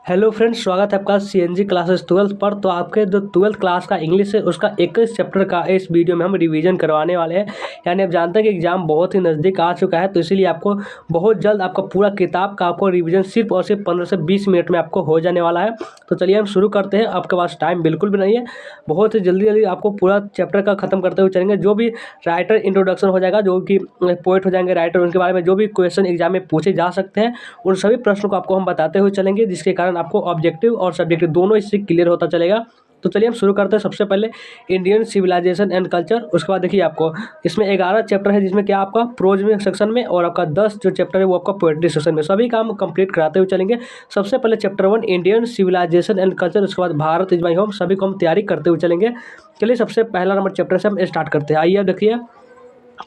Hello friends, स्वागत है आपका सीएनजी क्लासेस 12th पर। तो आपके जो 12th क्लास का इंग्लिश है उसका 21 चैप्टर का इस वीडियो में हम रिवीजन करवाने वाले हैं। यानी आप जानते हैं कि एग्जाम बहुत ही नज़दीक आ चुका है, तो इसीलिए आपको बहुत जल्द आपका पूरा किताब का आपको रिवीजन सिर्फ और सिर्फ 15 से 20 मिनट में आपको हो जाने वाला है। तो चलिए हम शुरू करते हैं। आपके पास टाइम बिल्कुल भी नहीं है, बहुत ही जल्दी जल्दी आपको पूरा चैप्टर का खत्म करते हुए चलेंगे। जो भी राइटर इंट्रोडक्शन हो जाएगा, जो कि पोएट हो जाएंगे राइटर, उनके बारे में जो भी क्वेश्चन एग्जाम में पूछे जा सकते हैं उन सभी प्रश्नों को आपको हम बताते हुए चलेंगे, जिसके कारण आपको ऑब्जेक्टिव और सब्जेक्टिव दोनों इससे क्लियर होता चलेगा। तो चलिए हम शुरू करते हैं। सबसे पहले इंडियन सिविलाइजेशन एंड कल्चर। उसके बाद देखिए आपको इसमें 11 चैप्टर है, जिसमें क्या आपका प्रोज में सेक्शन में और आपका 10 जो चैप्टर है वो आपका पोएट्री सेक्शन में, सभी काम कंप्लीट कराते हुए चलेंगे। सबसे पहले chapter 1 Indian civilisation and culture, उसके बाद भारत इज माई होम, सभी को हम तैयारी करते हुए चलेंगे। चलिए सबसे पहला नंबर चैप्टर से हम स्टार्ट करते हैं। आइए अब देखिए,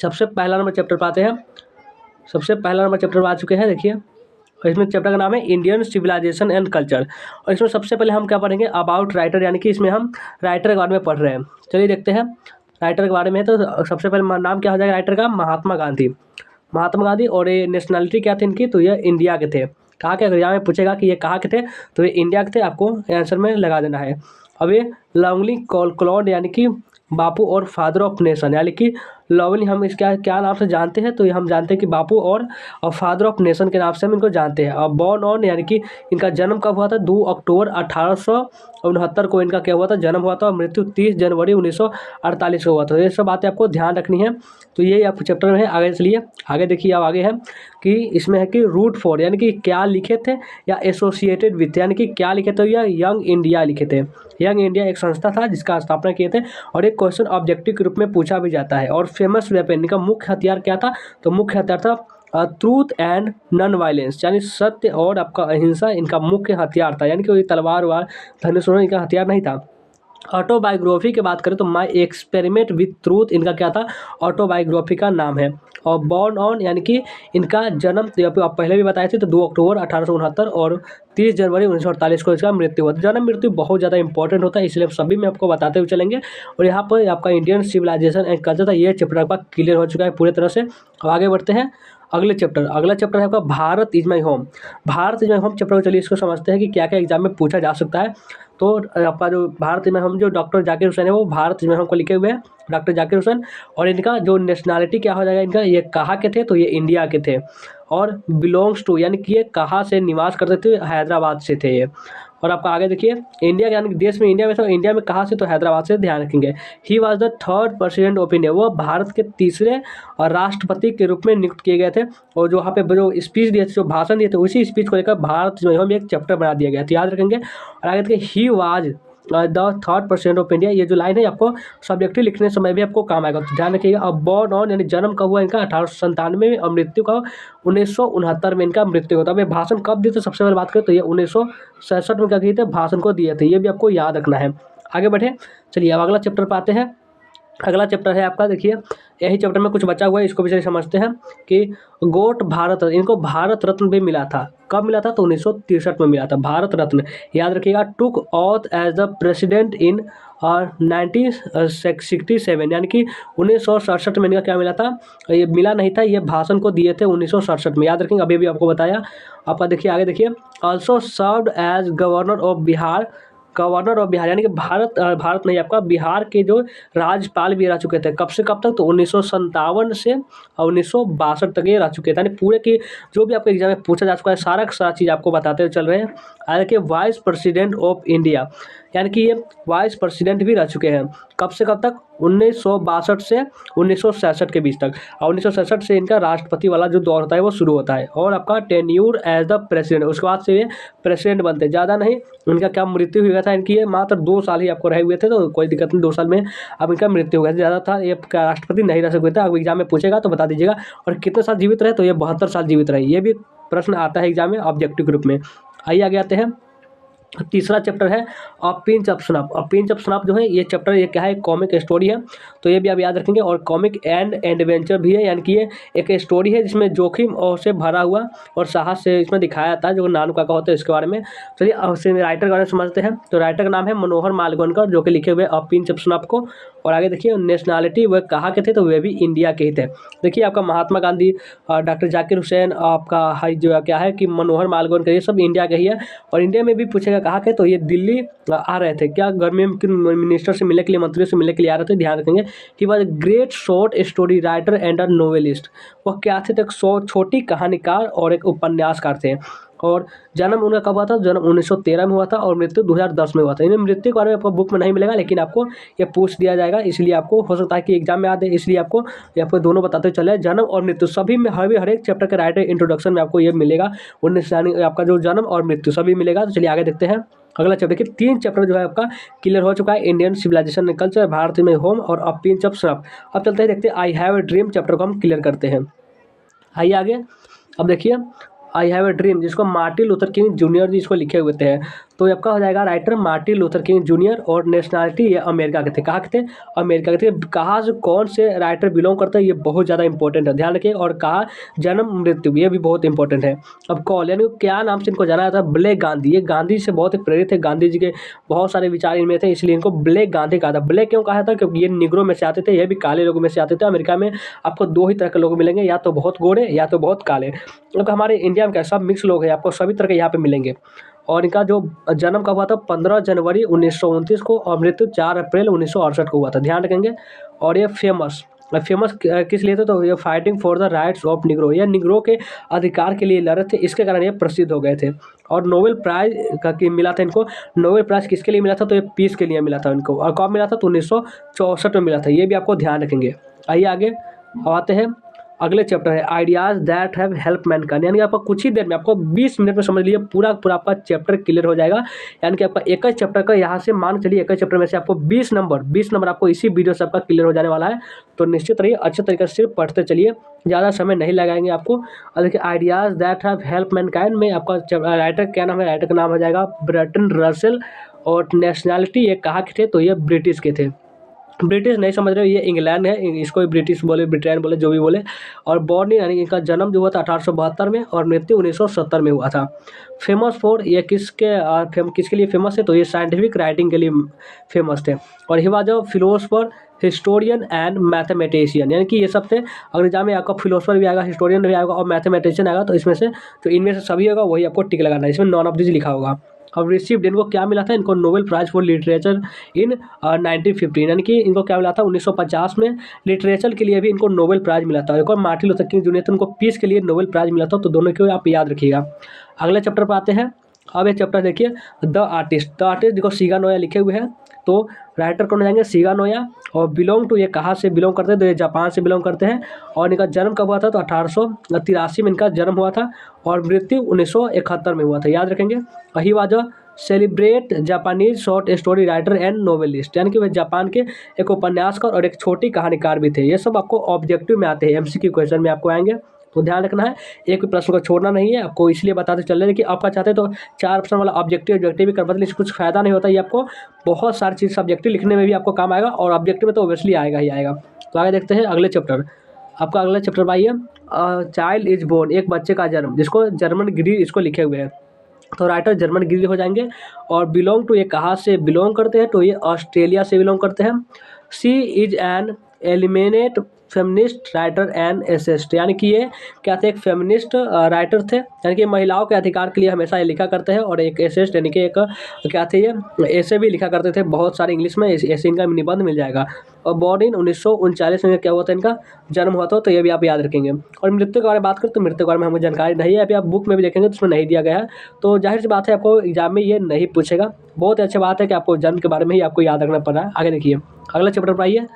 सबसे पहला नंबर चैप्टर पाते हैं। सबसे पहला नंबर चैप्टर आ चुके हैं, देखिए। और इसमें चैप्टर का नाम है इंडियन सिविलाइजेशन एंड कल्चर। और इसमें सबसे पहले हम क्या पढ़ेंगे, अबाउट राइटर, यानी कि इसमें हम राइटर के बारे में पढ़ रहे हैं। चलिए देखते हैं राइटर के बारे में। तो सबसे पहले नाम क्या हो जाएगा राइटर का, महात्मा गांधी। महात्मा गांधी। और ये नेशनलिटी क्या थी इनकी, तो ये इंडिया के थे। कहाँ के, अगर यहाँ में पूछेगा कि ये कहाँ के थे तो ये इंडिया के थे, आपको आंसर में लगा देना है। अब ये लवली क्लॉड, यानी कि बापू और फादर ऑफ नेशन, यानी कि लवली हम इसका क्या नाम से जानते हैं, तो ये हम जानते हैं कि बापू और फादर ऑफ नेशन के नाम से हम इनको जानते हैं। और बॉर्न ऑन, यानी कि इनका जन्म कब हुआ था, 2 अक्टूबर 1869 को इनका क्या हुआ था, जन्म हुआ था। और मृत्यु 30 जनवरी 1948 को हुआ था। ये सब बातें आपको ध्यान रखनी है। तो ये आपको चैप्टर में है। आगे चलिए, आगे देखिए। अब आगे है कि इसमें है कि रूट फॉर, यानी कि क्या लिखे थे, या एसोसिएटेड विथ, यानी कि क्या लिखे थे, या यंग इंडिया लिखे थे। यंग इंडिया एक संस्था था जिसका स्थापना किए थे, और एक क्वेश्चन ऑब्जेक्टिव के रूप में पूछा भी जाता है। और फेमस वेपन, इनका मुख्य हथियार क्या था, तो मुख्य हथियार था ट्रूथ एंड नॉन वायलेंस, यानी सत्य और आपका अहिंसा इनका मुख्य हथियार था। यानी कि कोई तलवार वार धनुष इनका हथियार नहीं था। ऑटोबायोग्राफी की बात करें तो माई एक्सपेरिमेंट विथ ट्रूथ इनका क्या था, ऑटोबायोग्राफी का नाम है। और बॉर्न ऑन, यानी कि इनका जन्म तो आप पहले भी बताए थे, तो 2 अक्टूबर 1869 और 30 जनवरी 1948 को इसका मृत्यु हुआ। जन्म मृत्यु बहुत ज़्यादा इंपॉर्टेंट होता है, इसलिए हम सभी में आपको बताते हुए चलेंगे। और यहाँ पर आपका इंडियन सिविलाइजेशन एंड कल्चर था, ये चैप्टर आपका क्लियर हो चुका है पूरी तरह से। अब आगे बढ़ते हैं अगले चैप्टर। अगला चैप्टर है आपका Bharat is my home. Bharat is my home chapter को चलिए इसको समझते हैं कि क्या क्या एग्जाम में पूछा जा सकता है। तो आपका जो भारत में हम जो डॉक्टर जाकिर हुसैन है वो भारत में हमको लिखे हुए हैं, डॉक्टर जाकिर हुसैन। और इनका जो नेशनैलिटी क्या हो जाएगा इनका, ये कहाँ के थे, तो ये इंडिया के थे। और बिलोंग्स टू, यानी कि ये कहाँ से निवास करते थे, हैदराबाद से थे ये। और आपका आगे देखिए, इंडिया यानी कि देश में इंडिया में, तो इंडिया में कहाँ से, तो हैदराबाद से, ध्यान रखेंगे। He was the third president of India, वो भारत के तीसरे और राष्ट्रपति के रूप में नियुक्त किए गए थे। और जो वहाँ पे जो स्पीच दिए थे, जो भाषण दिए थे, उसी स्पीच को लेकर भारत जो है एक चैप्टर बना दिया गया, तो याद रखेंगे। और आगे देखिए, he was the third president of India, ये जो लाइन है आपको सब्जेक्टिव लिखने समय भी आपको काम आएगा, तो ध्यान रखिएगा। अब बॉर्न ऑन, यानी जन्म कब हुआ इनका 1897 में, और मृत्यु का 1969 में इनका मृत्यु होता है। अब ये भाषण कब दिए थे, सबसे पहले बात करें तो ये 1967 में क्या किए थे, भाषण को दिए थे। ये भी आपको याद रखना है। आगे बढ़े, चलिए अब अगला चैप्टर पाते हैं। अगला चैप्टर है आपका, देखिए यही चैप्टर में कुछ बचा हुआ है, इसको भी चलिए समझते हैं कि गोट भारत रत्न, इनको भारत रत्न भी मिला था। कब मिला था, तो 1963 में मिला था भारत रत्न, याद रखिएगा। टुक auth as the president in 1967, यानी कि 1967 में इनका क्या मिला था, ये मिला नहीं था, ये भाषण को दिए थे 1967 में, याद रखेंगे। अभी भी आपको बताया। आपका देखिए आगे देखिए, also served as governor of Bihar, governor of Bihar, यानी कि भारत नहीं, आपका बिहार के जो राज्यपाल भी रह चुके थे। कब से कब तक, तो 1957 से 1962 तक ये रह चुके थे। यानी पूरे की जो भी आपके एग्जाम में पूछा जा चुका है, सारा का सारा चीज़ आपको बताते हुए चल रहे हैं। आगे देखिए, वाइस प्रेसिडेंट ऑफ इंडिया, यानी कि ये वाइस प्रेसिडेंट भी रह चुके हैं। कब से कब तक, 1962 से 1966 के बीच तक। और 1967 से इनका राष्ट्रपति वाला जो दौर होता है वो शुरू होता है। और आपका टेन्यूर एज द प्रेसिडेंट, उसके बाद से ये प्रेसिडेंट बनते हैं। ज़्यादा नहीं, उनका क्या मृत्यु हुआ था इनकी, ये मात्र 2 साल ही आपको रहे हुए थे, तो कोई दिक्कत नहीं, 2 साल में अब इनका मृत्यु हो गया। ज़्यादा था, ये राष्ट्रपति नहीं रह सकते थे। अब एग्जाम में पूछेगा तो बता दीजिएगा। और कितने साल जीवित रहे, तो ये 72 साल जीवित रहे। ये भी प्रश्न आता है एग्जाम में ऑब्जेक्टिव के रूप में। आइए आगे आते हैं। तीसरा चैप्टर है a pinch of snuff. A pinch of snuff जो है ये चैप्टर, ये क्या है, कॉमिक स्टोरी है, तो ये भी आप याद रखेंगे। और कॉमिक एंड एडवेंचर भी है, यानी कि ये एक स्टोरी है जिसमें जोखिम और से भरा हुआ और साहस से इसमें दिखाया जाता है, जो नानू काका होते हैं इसके बारे में। चलिए राइटर के बारे में समझते हैं। तो राइटर का नाम है मनोहर मालवणकर, जो कि लिखे हुए अ पिंच ऑफ स्नफ को। और आगे देखिए नेशनैलिटी वह कहाँ के थे, तो वे भी इंडिया के ही थे। देखिए आपका महात्मा गांधी, डॉक्टर जाकिर हुसैन, आपका हाई जो क्या है कि मनोहर मालवणकर, ये सब इंडिया के ही है। और इंडिया में भी पूछेगा कहाँ के, तो ये दिल्ली आ रहे थे। क्या गर्मी में किन मिनिस्टर से मिलने के लिए, मंत्रियों से मिलने के लिए आ रहे थे, ध्यान रखेंगे। He was great short story writer and a novelist. वह क्या थे, तो एक छोटी कहानीकार और एक उपन्यासकार थे। और जन्म उनका कब हुआ था, जन्म 1913 में हुआ था और मृत्यु 2010 में हुआ था। इन्हें मृत्यु के बारे में आपको बुक में नहीं मिलेगा, लेकिन आपको ये पूछ दिया जाएगा, इसलिए आपको हो सकता है कि एग्जाम में याद है, इसलिए आपको ये आपको दोनों बताते चले, जन्म और मृत्यु सभी में, हर एक चैप्टर के राइटर इंट्रोडक्शन में आपको ये मिलेगा। 19 आपका जो जन्म और मृत्यु सभी मिलेगा। तो चलिए आगे देखते हैं अगला चैप्टर। देखिए 3 चैप्टर जो है आपका क्लियर हो चुका है। Indian civilisation and culture, Bharat में होम और अ पिंच ऑफ स्नफ। अब चलते हैं देखते हैं I have a dream chapter को हम क्लियर करते हैं। आइए आगे। अब देखिए आई हैव ए ड्रीम, जिसको मार्टिन लूथर किंग जूनियर जी इसको लिखे हुए थे। तो आपका हो जाएगा writer Martin Luther king junior. और नेशनैलिटी ये अमेरिका के थे। कहाँ के थे, अमेरिका के थे। कहाँ से कौन से राइटर बिलोंग करते हैं, ये बहुत ज़्यादा इंपॉर्टेंट है, ध्यान रखिए। और कहाँ जन्म मृत्यु, ये भी बहुत इंपॉर्टेंट है। अब कॉल यानी क्या नाम से इनको जाना जाता है, ब्लैक गांधी। ये गांधी से बहुत ही प्रेरित है, गांधी जी के बहुत सारे विचार इनमें थे, इसलिए इनको ब्लैक गांधी कहा था। ब्लैक क्यों कहा था, क्योंकि ये निग्रो में से आते थे, ये भी काले लोगों में से आते थे। अमेरिका में आपको 2 ही तरह के लोग मिलेंगे, या तो बहुत गोरे या तो बहुत काले। क्योंकि हमारे इंडिया में क्या सब मिक्स लोग हैं, आपको सभी तरह के यहाँ पे मिलेंगे। और इनका जो जन्म कब हुआ था, 15 जनवरी 1929 को, और मृत्यु 4 अप्रैल 1968 को हुआ था, ध्यान रखेंगे। और ये फेमस किस लिए थे, तो ये fighting for the rights of Negro, ये निग्रो के अधिकार के लिए लड़े थे, इसके कारण ये प्रसिद्ध हो गए थे। और नोबेल प्राइज का मिला था इनको। नोबेल प्राइज किसके लिए मिला था, तो ये पीस के लिए मिला था इनको। और कब मिला था, तो 1964 में मिला था, ये भी आपको ध्यान रखेंगे। आइए आगे अब आते हैं अगले चैप्टर है ideas that have help Mankind. यानी आपको कुछ ही देर में, आपको 20 मिनट में समझ लीजिए पूरा आपका चैप्टर क्लियर हो जाएगा। यानी कि आपका एक ही चैप्टर का यहाँ से मान चलिए, एक ही चैप्टर में से आपको 20 नंबर आपको इसी वीडियो से आपका क्लियर हो जाने वाला है। तो निश्चित रहिए, अच्छे तरीके से सिर्फ पढ़ते चलिए, ज़्यादा समय नहीं लगाएंगे आपको। और देखिए ideas that have help Mankind में आपका राइटर क्या नाम है, राइटर का नाम हो जाएगा बर्ट्रैंड रसेल। और नेशनैलिटी ये कहाँ के थे, तो ये ब्रिटिश के थे। ब्रिटिश नहीं समझ रहे हो, ये इंग्लैंड है, इसको भी ब्रिटिश बोले, ब्रिटेन बोले, जो भी बोले। और बॉर्न यानी इनका जन्म जो हुआ था 1872 में और मृत्यु 1970 में हुआ था। फेमस फॉर ये किसके लिए फेमस है, तो ये साइंटिफिक राइटिंग के लिए फेमस थे। और he was a philosopher, historian and mathematician, यानी कि ये सब थे। अगर एग्जाम में आपका फिलोसफर भी आएगा, हिस्टोरियन भी आएगा और मैथमेटिशियन आएगा, तो इसमें से जो इनमें से सभी होगा वही आपको टिक लगाना है, इसमें नॉन ऑफ दिस लिखा होगा। अब रिसीव्ड, इनको क्या मिला था, इनको Nobel prize for literature in 1915, यानी कि इनको क्या मिला था 1950 में, लिटरेचर के लिए भी इनको नोबेल प्राइज मिला था। एक और मार्टिन लूथर किंग जूनियर थे, उनको पीस के लिए नोबेल प्राइज मिला था। तो दोनों को आप याद रखिएगा। अगले चैप्टर पर आते हैं। अब ये चैप्टर देखिए द आर्टिस्ट देखो शिगा नोया लिखे हुए हैं। तो राइटर कौन हो जाएंगे, शिगा नोया। और बिलोंग टू, ये कहाँ से बिलोंग करते हैं, तो ये जापान से बिलोंग करते हैं। और इनका जन्म कब हुआ था, तो 1883 में इनका जन्म हुआ था और मृत्यु 1971 में हुआ था, याद रखेंगे। He was a celebrate Japanese short story writer and novelist, यानी कि वह जापान के एक उपन्यासकार और एक छोटी कहानीकार भी थे। ये सब आपको ऑब्जेक्टिव में आते हैं, एमसीक्यू क्वेश्चन में आपको आएंगे, तो ध्यान रखना है, एक भी प्रश्न को छोड़ना नहीं है आपको। इसलिए बताते चल रहे हैं कि आपका चाहते तो 4 ऑप्शन वाला ऑब्जेक्टिव भी कर पाते, लेकिन कुछ फायदा नहीं होता। ये आपको बहुत सारी चीज़ सब्जेक्टिव लिखने में भी आपको काम आएगा, और ऑब्जेक्टिव में तो ऑब्वियसली आएगा ही आएगा। तो आगे देखते हैं अगले चैप्टर। आपका अगला चैप्टर भाई है चाइल्ड इज बोर्न, एक बच्चे का जन्म, जिसको जर्मन ग्री इसको लिखे हुए हैं। तो राइटर जर्मन ग्री हो जाएंगे। और बिलोंग टू, ये कहाँ से बिलोंग करते हैं, तो ये ऑस्ट्रेलिया से बिलोंग करते हैं। She is an eliminate feminist writer and essayist, यानी कि ये क्या थे, एक फेमिनिस्ट राइटर थे, यानी कि महिलाओं के अधिकार के लिए हमेशा ये लिखा करते हैं। और एक एसेस्ट यानी कि एक क्या थे, ये ऐसे भी लिखा करते थे बहुत सारे इंग्लिश में, ऐसे इनका निबंध मिल जाएगा। और बॉर्न इन 1939 में क्या हुआ था, इनका जन्म हुआ था, तो ये भी आप याद रखेंगे। और मृत्यु के बारे में बात करें तो मृत्यु के बारे में हमें जानकारी नहीं है, अभी आप बुक में भी देखेंगे तो उसमें नहीं दिया गया है। तो जाहिर सी बात है आपको एग्जाम में ये नहीं पूछेगा। बहुत अच्छी बात है कि आपको जन्म के बारे में ही आपको याद रखना पड़ रहा है। आगे देखिए अगला चैप्टर पर आइए।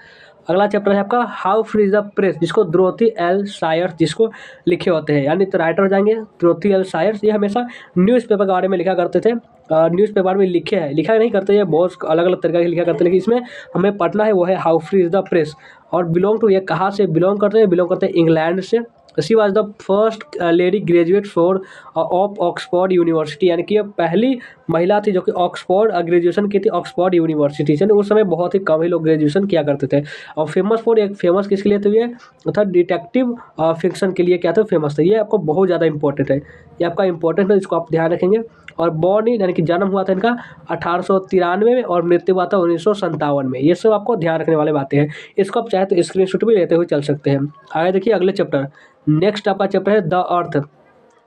अगला चैप्टर है आपका how free is the press, जिसको ड्रोथी एल सायर्स जिसको लिखे होते हैं, यानी तो राइटर हो जाएंगे ड्रोथी एल सायर्स। ये हमेशा न्यूज़पेपर के बारे में लिखा करते थे। न्यूज़पेपर में लिखा नहीं करते, ये बहुत अलग अलग तरीके से लिखा करते हैं, लेकिन इसमें हमें पढ़ना है वो है how free is the press. और बिलोंग टू, ये कहाँ से बिलोंग करते हैं, बिलोंग करते हैं इंग्लैंड से। She was the first lady graduate for of Oxford university, यानी कि ये पहली महिला थी जो कि ऑक्सफोर्ड ग्रेजुएशन की थी ऑक्सफोर्ड यूनिवर्सिटी से। उस समय बहुत ही कम ही लोग ग्रेजुएशन किया करते थे। और फेमस फॉर, एक फेमस किसके लिए थे ये, अर्थात डिटेक्टिव फिक्शन के लिए क्या था, फेमस था। ये आपको बहुत ज़्यादा इंपॉर्टेंट है, ये आपका इंपॉर्टेंट है, इसको आप ध्यान रखेंगे। और बॉर्न इन, यानी कि जन्म हुआ था इनका 1893 में और मृत्यु हुआ था 1957 में। ये सब आपको ध्यान रखने वाली बातें हैं। इसको आप चाहे तो स्क्रीनशॉट भी लेते हुए चल सकते हैं। आगे देखिए अगले चैप्टर, नेक्स्ट आपका चैप्टर है द अर्थ,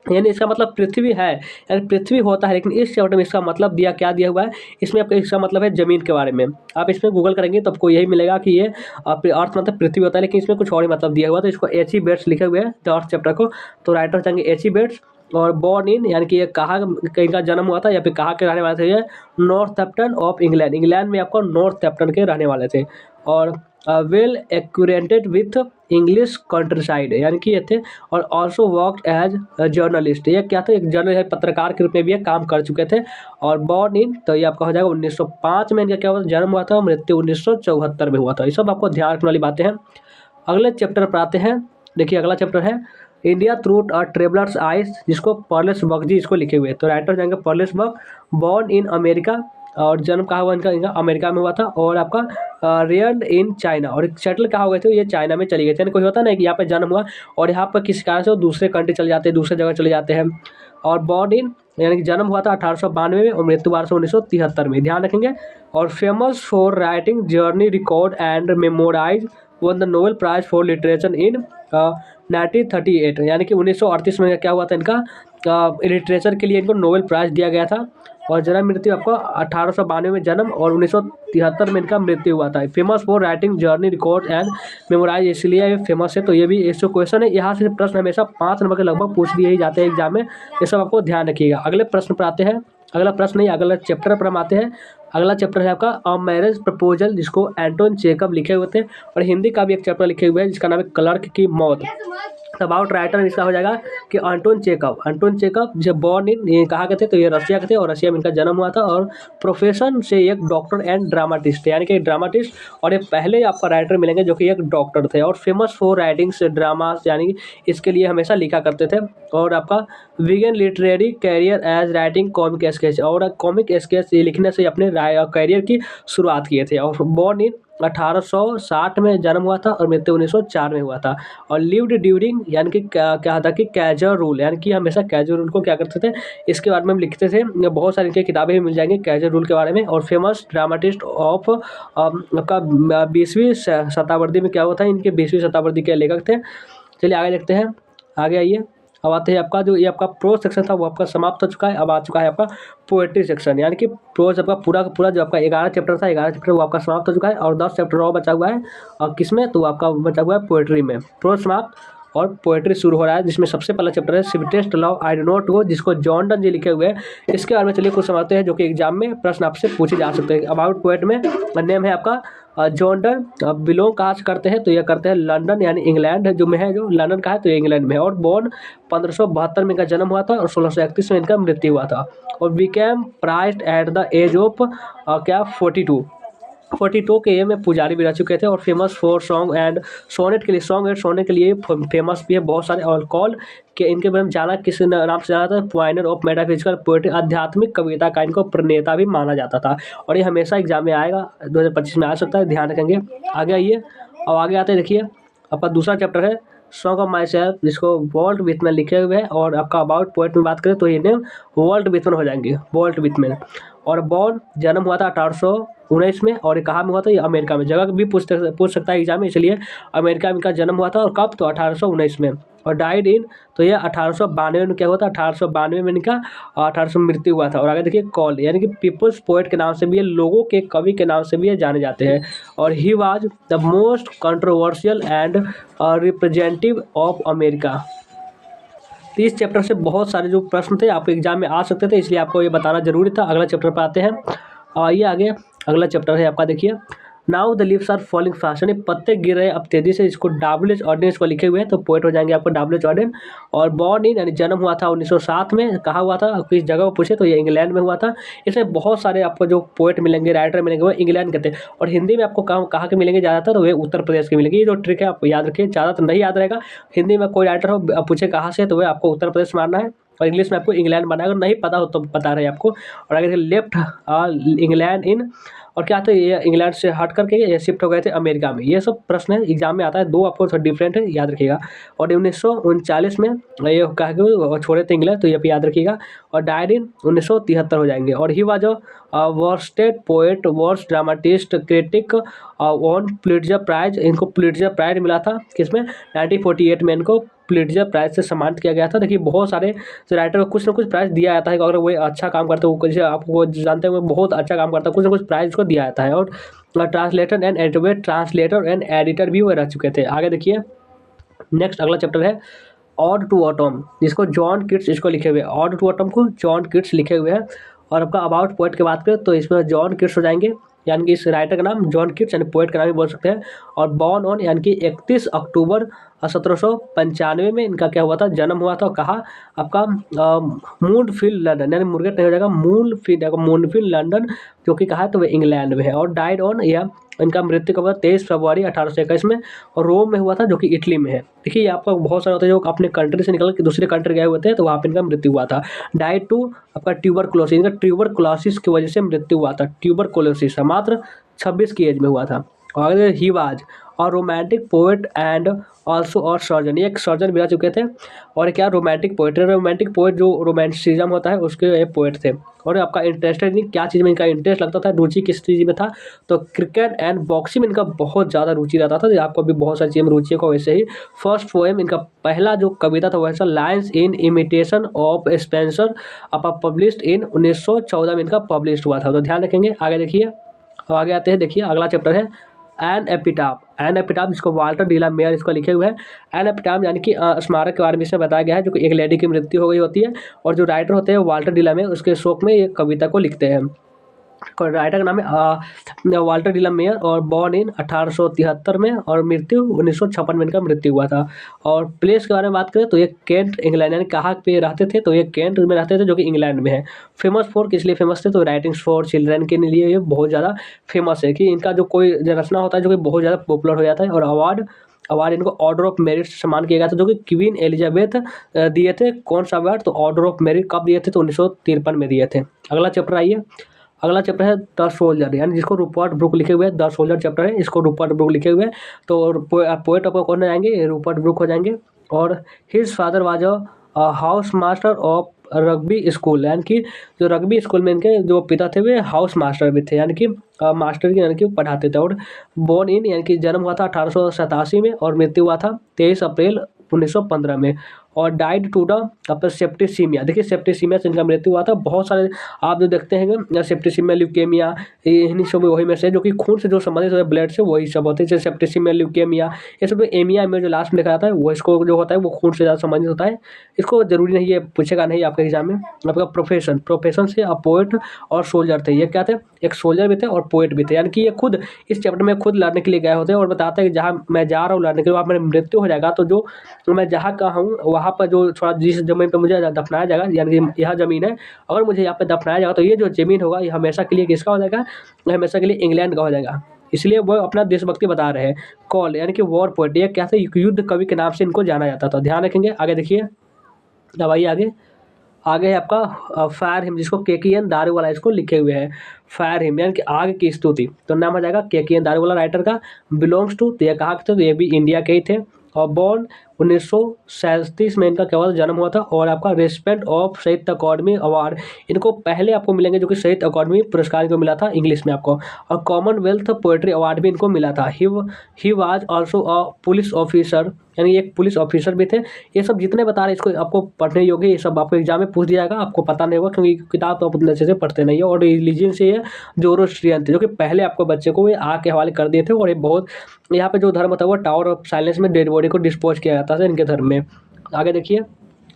यानी इसका मतलब पृथ्वी है, यानी पृथ्वी होता है, लेकिन इस चैप्टर में इसका मतलब क्या दिया हुआ है, इसमें आपका इसका मतलब है ज़मीन के बारे में। आप इसमें गूगल करेंगे तो आपको यही मिलेगा कि ये अर्थ मतलब पृथ्वी होता है, लेकिन इसमें कुछ और ही मतलब दिया हुआ है। तो इसको एच ई बेट्स लिखे हुए हैं द अर्थ चैप्टर को, तो राइटर चाहेंगे एच ई बेट्स। और बॉर्न इन, यानी कि ये कहाँ कहीं का जन्म हुआ था या फिर कहाँ के रहने वाले थे, ये नॉर्थएम्प्टन ऑफ इंग्लैंड, इंग्लैंड में आपको नॉर्थएम्प्टन के रहने वाले थे। और well acquainted with English country side, यानी कि ये थे। और ऑल्सो वर्कड एज जर्नलिस्ट, ये क्या था, एक जर्नलिस्ट पत्रकार के रूप में भी ये काम कर चुके थे। और बॉर्न इन, तो ये आपका हो जाएगा 1905 में इनका क्या हुआ, जन्म हुआ था, मृत्यु 1974 में हुआ था। ये सब आपको ध्यान रखने वाली बातें हैं। अगले चैप्टर पर आते हैं। देखिए अगला चैप्टर है India through a travellers eyes, जिसको पर्लेस बर्ग जी इसको लिखे हुए। तो राइटर जाएंगे पर्लेस बर्ग। बॉर्न इन अमेरिका, और जन्म कहाँ हुआ इनका अमेरिका में हुआ था। और आपका रेयर्ड इन चाइना, और सेटल कहाँ हो गए थे, ये चाइना में चली गई थी। यानी कोई होता ना कि यहाँ पे जन्म हुआ और यहाँ पर किसी कारण से वो दूसरे कंट्री चले जाते हैं, दूसरे जगह चले जाते हैं। और बॉर्न इन, यानी कि जन्म हुआ था 1892 में और मृत्यु हुआ था 1973 में, ध्यान रखेंगे। और famous for writing journey record and memorise, won the Nobel prize for literature in 1938, यानी कि 1938 में क्या हुआ था, इनका लिटरेचर के लिए इनको नोबेल प्राइज दिया गया था। और जन्म मृत्यु आपको 1892 में जन्म और 1973 में इनका मृत्यु हुआ था। Famous for writing journey record and memorise, इसलिए ये फेमस है। तो ये भी इसको क्वेश्चन है, यहाँ से प्रश्न हमेशा 5 नंबर के लगभग पूछ दिए ही जाते हैं एग्जाम में, ये सब आपको ध्यान रखिएगा। अगले प्रश्न पर आते हैं, अगला प्रश्न नहीं, अगला चैप्टर पर हम आते हैं। अगला चैप्टर है आपका अ मैरिज प्रपोजल, जिसको एंटोन चेकब लिखे हुए थे। और हिंदी का भी एक चैप्टर लिखे हुए हैं जिसका नाम है क्लर्क की मौत। अबाउट राइटर इसका हो जाएगा कि एंटोन चेकब। एंटोन चेकब जो बॉर्न इन, ये कहाँ के थे, तो ये रशिया के थे और रशिया में इनका जन्म हुआ था। और प्रोफेशन से एक डॉक्टर एंड ड्रामाटिस्ट, यानी कि ड्रामाटिस्ट। और ये पहले आपका राइटर मिलेंगे जो कि एक डॉक्टर थे। और फेमस फॉर राइटिंग्स ड्रामास, यानी इसके लिए हमेशा लिखा करते थे। और आपका began literary career as writing comic sketch, और कॉमिक स्केच लिखने से अपने कैरियर की शुरुआत किए थे। और बॉर्न इन 1860 में जन्म हुआ था और मृत्यु 1904 में हुआ था। और लिव्ड ड्यूरिंग, यानी कि क्या था कि कैजुअल रूल, यानी कि हमेशा कैजुअल रूल को क्या करते थे, इसके बारे में हम लिखते थे। बहुत सारी इनकी किताबें भी मिल जाएंगी कैजुअल रूल के बारे में। और फेमस ड्रामाटिस्ट ऑफ आपका 20वीं शताब्दी में क्या हुआ था, इनके 20वीं शताब्दी के लेखक थे। चलिए आगे देखते हैं, आगे आइए। अब आते हैं आपका जो ये आपका प्रोज सेक्शन था वो आपका समाप्त हो चुका है। अब आ चुका है आपका पोएट्री सेक्शन, यानी कि प्रोज आपका पूरा का पूरा जो आपका 11 चैप्टर था, 11 चैप्टर वो आपका समाप्त हो चुका है। और 10 चैप्टर और बचा हुआ है। और किसमें, तो आपका बचा हुआ है पोएट्री में। प्रोज समाप्त और पोएट्री शुरू हो रहा है, जिसमें सबसे पहला चैप्टर है sweetest love I do not go, जिसको जॉन डन जी लिखे हुए हैं। इसके बारे में चलिए कुछ समझते हैं, जो कि एग्जाम में प्रश्न आपसे पूछे जा सकते हैं। अबाउट पोएट में नेम है आपका जॉन डन। बिलोंग कहाँ से करते हैं, तो ये करते हैं लंदन, यानी इंग्लैंड जो में है, जो लंदन का है तो ये इंग्लैंड में है। और बॉर्न 1572 में इनका जन्म हुआ था और 1631 में इनका मृत्यु हुआ था। और became prized at the age of क्या 42 के ये में पुजारी भी रह चुके थे। और famous for song and sonnet के लिए, सॉन्ग एंड सोनेट के लिए फेमस भी है बहुत सारे। और कॉल के इनके बारे में जाना किस नाम से जाना था, पॉइनर ऑफ मेटाफिजिकल पोएट्री, आध्यात्मिक कविता का इनको प्रणेता भी माना जाता था। और ये हमेशा एग्जाम में आएगा, 2025 में आ सकता है, ध्यान रखेंगे। आगे आइए, और आगे आते देखिए आपका दूसरा चैप्टर है सॉन्ग ऑफ माई सेल्फ, जिसको वॉल्ट विथमैन लिखे हुए हैं। और आपका अबाउट पोएट में बात करें तो ये नेम वॉल्ट विथमैन हो जाएंगे, वॉल्ट विथमैन। और बॉर्न जन्म हुआ था 1819 में, और ये कहाँ में हुआ था, ये अमेरिका में। जगह भी पूछ सकता है एग्जाम में, इसलिए अमेरिका में इनका जन्म हुआ था। और कब, तो 1819 में। और डाइड इन, तो ये 1892 में क्या हुआ था, 1892 में इनका 1800 मृत्यु हुआ था। और आगे देखिए कॉल, यानी कि पीपल्स पोएट के नाम से भी, ये लोगों के कवि के नाम से भी ये जाने जाते हैं। और he was the most controversial and representative of America. तो इस चैप्टर से बहुत सारे जो प्रश्न थे आपके एग्जाम में आ सकते थे, इसलिए आपको ये बताना जरूरी था। अगला चैप्टर पर आते हैं, आइए आगे। अगला चैप्टर है आपका देखिए now the leaves are falling fast, यानी पत्ते गिर रहे हैं अब तेजी से। इसको डब्ल्यू एच ऑर्डिन इसको लिखे हुए हैं, तो पोएट हो जाएंगे आपको डब्ल्यू एच ऑर्डिन। और बॉर्न इन यानी जन्म हुआ था 1907 में। कहाँ हुआ था, किस जगह को पूछे तो ये इंग्लैंड में हुआ था। इसमें बहुत सारे आपको जो पोएट मिलेंगे, राइटर मिलेंगे, वो इंग्लैंड के थे। और हिंदी में आपको कहाँ के मिलेंगे ज़्यादातर, वे उत्तर प्रदेश के मिलेंगे। ये जो ट्रिक है आप याद रखिए, ज़्यादातर नहीं याद रहेगा। हिंदी में कोई राइटर हो पूछे कहाँ से, तो वह आपको उत्तर प्रदेश मानना है। और इंग्लिश में आपको इंग्लैंड मानना है। अगर नहीं पता हो तो बता रहे हैं आपको। और आगे लेफ्ट इंग्लैंड इन, और क्या था, ये इंग्लैंड से हट करके ये शिफ्ट हो गए थे अमेरिका में। ये सब प्रश्न है एग्जाम में आता है, दो आपको थोड़ा डिफरेंट है, याद रखिएगा। और 1939 में ये कहा कि वो छोड़े थे इंग्लैंड, तो ये भी याद रखिएगा। और डायड इन 1973 हो जाएंगे। और he was worsted poet, worst dramatist, critic, on Pulitzer prize. इनको पुलिट्जर प्राइज मिला था किसमें, 1948 में इनको पुलिट्जर प्राइज से सम्मानित किया गया था। देखिए बहुत सारे राइटर को कुछ ना कुछ प्राइज दिया जाता है, अगर वो अच्छा काम करते हैं, जैसे आपको जानते हैं वो बहुत अच्छा काम करता है, कुछ ना कुछ प्राइज को दिया जाता है। और translator and editor, translator and editor भी वो रह चुके थे। आगे देखिए नेक्स्ट अगला चैप्टर है ऑड टू ऑटम, जिसको जॉन किट्स इसको लिखे हुए हैं। ऑड टू ऑटम को जॉन किट्स लिखे हुए हैं। और आपका अबाउट पोएट की बात करें तो इसमें जॉन किट्स हो जाएंगे, यानी कि इस राइटर का नाम जॉन किट्स, यानी पोएट का नाम भी बोल सकते हैं। और बॉर्न ऑन यानी कि 31 अक्टूबर 1795 में इनका क्या हुआ था, जन्म हुआ था। कहा आपका मूनफील्ड लंदन, यानी मुर्गेट नहीं हो जाएगा, मूनफील्ड लंदन, जो कि कहा है तो वह इंग्लैंड में है। और डाइड ऑन, या इनका मृत्यु कब हुआ, 23 फरवरी 1821 में, और रोम में हुआ था, जो कि इटली में है। देखिए आपका बहुत सारे होते हैं जो अपने कंट्री से निकल के दूसरे कंट्री गए हुए थे, तो वहाँ पे इनका मृत्यु हुआ था। डाइड टू आपका ट्यूबरकुलोसिस, इनका ट्यूबरकुलोसिस की वजह से मृत्यु हुआ था। ट्यूबरकुलोसिस मात्र 26 की एज में हुआ था। और ही वाज और रोमांटिक पोएट एंड ऑल्सो और सर्जन, ये एक सर्जन भी रह चुके थे। और क्या रोमांटिक पोएट, रोमांटिक पोएट जो रोमांटिसिज्म होता है उसके ये पोएट थे। और आपका इंटरेस्टेड नहीं, क्या चीज़ में इनका इंटरेस्ट लगता था, रुचि किस चीज़ में था, तो क्रिकेट एंड बॉक्सिंग में इनका बहुत ज़्यादा रुचि रहता था। आपको भी बहुत सारी चीज़ में रुचि को, वैसे ही फर्स्ट पोएम इनका पहला जो कविता था वैसा lines in imitation of Spencer, अब पब्लिश्ड इन 1914 में इनका पब्लिश हुआ था। तो ध्यान रखेंगे। आगे देखिए, आगे आते हैं, देखिए अगला चैप्टर है एन एपिटाफ। एन एपिटाफ जिसको वाल्टर डीला मेयर इसको लिखे हुए हैं। एन एपिटाफ यानी कि स्मारक के बारे में इसमें बताया गया है, जो कि एक लेडी की मृत्यु हो गई होती है, और जो राइटर होते हैं वाल्टर डीला मेयर, उसके शोक में ये कविता को लिखते हैं। राइटर का नाम है वाल्टर डीला मेयर, और बॉर्न इन 1873 में, और मृत्यु 1956 में इनका मृत्यु हुआ था। और प्लेस के बारे में बात करें तो ये केंट इंग्लैंड, यानी कहाँ पे रहते थे, तो ये केंट में रहते थे, जो कि इंग्लैंड में है। फेमस फॉर किस लिए फेमस थे, तो राइटिंग्स फॉर चिल्ड्रन के लिए ये बहुत ज़्यादा फेमस है, कि इनका जो कोई रचना होता है जो कि बहुत ज़्यादा पॉपुलर हो जाता है। और अवार्ड इनको ऑर्डर ऑफ मेरिट से सम्मान किया गया था, जो कि क्वीन एलिजाबेथ दिए थे। कौन सा अवार्ड, तो ऑर्डर ऑफ मेरिट कब दिए थे, तो 1953 में दिए थे। अगला चैप्टर आइए, अगला चैप्टर है द सोल्जर, यानी जिसको रूपर्ट ब्रुक लिखे हुए हैं। द सोल्जर चैप्टर है, इसको रूपर्ट ब्रुक लिखे हुए हैं। तो पोएट आपको कौन हो जाएंगे, रूपर्ट ब्रुक हो जाएंगे। और his father was a house master of rugby school, यानी कि जो रग्बी स्कूल में इनके जो पिता थे वे हाउस मास्टर भी थे, यानी कि मास्टर की, यानी कि पढ़ाते थे। और बोर्न इन यानी कि जन्म हुआ था 1887 में, और मृत्यु हुआ था 23 अप्रैल 1915 में। और डाइड टू द आपका सेप्टिसीमिया, देखिए सेप्टिसीमिया से इनका मृत्यु हुआ था। बहुत सारे आप जो देखते हैं सेप्टिसीमिया, ल्यूकेमिया, इन्हीं सब वही में से, जो कि खून से जो संबंधित होते हैं, ब्लड से, वही सब होते हैं। जैसे सेप्टिसीमिया, ल्यूकेमिया, ये सब एमिया में जो लास्ट में लिखा जाता है वो इसको जो होता है वो खून से ज़्यादा संबंधित होता है। इसको जरूरी नहीं, ये पूछेगा नहीं आपके एग्जाम में। आपका प्रोफेशन से आप पोएट और सोल्जर थे। ये क्या थे, एक सोल्जर भी थे और पोएट भी थे, यानी कि ये खुद इस चैप्टर में खुद लड़ने के लिए गए होते हैं, और बताते हैं कि जहाँ मैं जा रहा हूँ लड़ने के लिए, वहाँ मेरी मृत्यु हो जाएगा, तो जो मैं जहाँ का हूँ वहाँ पर जो थोड़ा जिस ज़मीन पर मुझे दफनाया जाएगा, यानी कि यह ज़मीन है, अगर मुझे यहाँ पे दफनाया जाएगा तो ये जो ज़मीन होगा ये हमेशा के लिए किसका हो जाएगा, ये हमेशा के लिए इंग्लैंड का हो जाएगा। इसलिए वो अपना देशभक्ति बता रहे हैं। कॉल यानी कि वॉर पोएट, ये क्या था, युद्ध कवि के नाम से इनको जाना जाता था। ध्यान रखेंगे। आगे देखिए, अब आइए आगे, आगे है आपका फायर हिम, जिसको केकीएन दारूवाला इसको लिखे हुए हैं। फायर हिम यानी कि आग की स्तुति, तो नाम आ जाएगा केकीएन दारूवाला राइटर का। बिलोंग्स टू, तो ये कहाँ के थे, तो ये भी इंडिया के ही थे। और बॉर्न 1937 में इनका केवल जन्म हुआ था। और आपका रेस्पेक्ट ऑफ साहित्य अकादमी अवार्ड, इनको पहले आपको मिलेंगे जो कि साहित्य अकादमी पुरस्कार इनको मिला था इंग्लिश में आपको। और कॉमनवेल्थ पोएट्री अवार्ड भी इनको मिला था। He was also a police officer, यानी एक पुलिस ऑफिसर भी थे। ये सब जितने बता रहे हैं इसको आपको पढ़ने योग्य, ये सब आपको एग्जाम में पूछ दिया जाएगा, आपको पता नहीं होगा क्योंकि किताब तो आप उतने अच्छे से पढ़ते नहीं हो। और रिलीजन से ये जोरोस्ट्रियन थे, जो कि पहले आपको बच्चे को ये आग के हवाले कर दिए थे। और ये बहुत, यहाँ पे जो धर्म था वो टावर ऑफ साइलेंस में डेड बॉडी को डिस्पोज किया जाता था इनके धर्म में। आगे देखिए,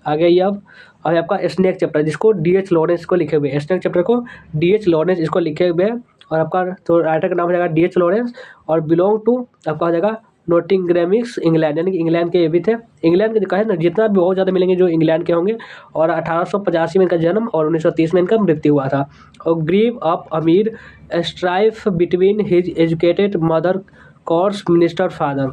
आगे ये अब और आपका स्नेक चैप्टर जिसको D.H. लॉरेंस को लिखे हुए, स्नेक चैप्टर को D.H. लॉरेंस इसको लिखे हुए हैं। और आपका तो राइटर का नाम हो जाएगा D.H. लॉरेंस और बिलोंग टू आपका हो जाएगा नोटिंगरमिक्स इंग्लैंड, यानी कि इंग्लैंड के ये भी थे। इंग्लैंड के जो कहे ना जितना भी बहुत ज़्यादा मिलेंगे जो इंग्लैंड के होंगे। और 1885 में इनका जन्म और 1930 में इनका मृत्यु हुआ था। और ग्रीव अप अमीर strife between his educated mother course minister father.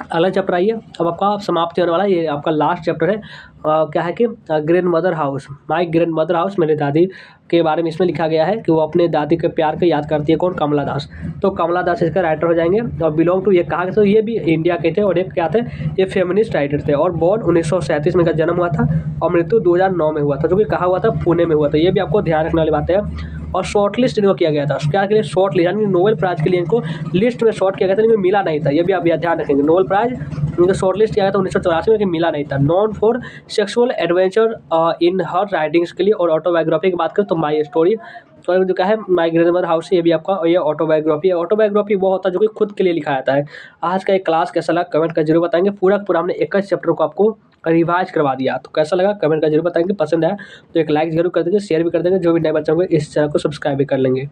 अगला चैप्टर आइए, अब आपका समाप्त होने वाला है, ये आपका लास्ट चैप्टर है। क्या है कि grand mother house, my grand mother house, मेरी दादी के बारे में इसमें लिखा गया है कि वो अपने दादी के प्यार को याद करती है। कौन? कमला दास। तो कमला दास इसका राइटर हो जाएंगे। और बिलोंग टू ये कहा तो ये भी इंडिया के थे और एक क्या थे, ये फेमिनिस्ट राइटर थे। और बोर्न 1937 में इनका जन्म हुआ था और मृत्यु 2009 में हुआ था, जो कि कहा हुआ था पुणे में हुआ था। ये भी आपको ध्यान रखने वाली बात है। और शॉर्ट लिस्ट इनको किया गया था, क्या के लिए? शॉर्ट लिस्ट, यानी नोबेल प्राइज के लिए इनको लिस्ट में शॉर्ट किया गया था, लेकिन मिला नहीं था। ये भी आप ध्यान रखेंगे, नोबेल प्राइज इनको शॉर्ट लिस्ट किया गया था 1984 में, लेकिन मिला नहीं था। Non for sexual adventure in her writings के लिए। और ऑटोबायोग्राफी की बात करें तो माई स्टोरी, और जो क्या है माई ग्रैंड मदर हाउस, ये भी आपका ये ऑटोबायोग्राफी है। ऑटोबायोग्राफी वो होता है जो कि खुद के लिए लिखा जाता है। आज का एक क्लास कैसा लगा कमेंट कर जरूर बताएंगे। पूरा पूरा हमने 21 चैप्टर को आपको रिवाइज करवा दिया, तो कैसा लगा कमेंट कर जरूर बताएंगे। पसंद आया तो एक लाइक जरूर कर देंगे, शेयर भी कर देंगे। जो भी नए बच्चे होंगे इस चैनल को सब्सक्राइब भी कर लेंगे।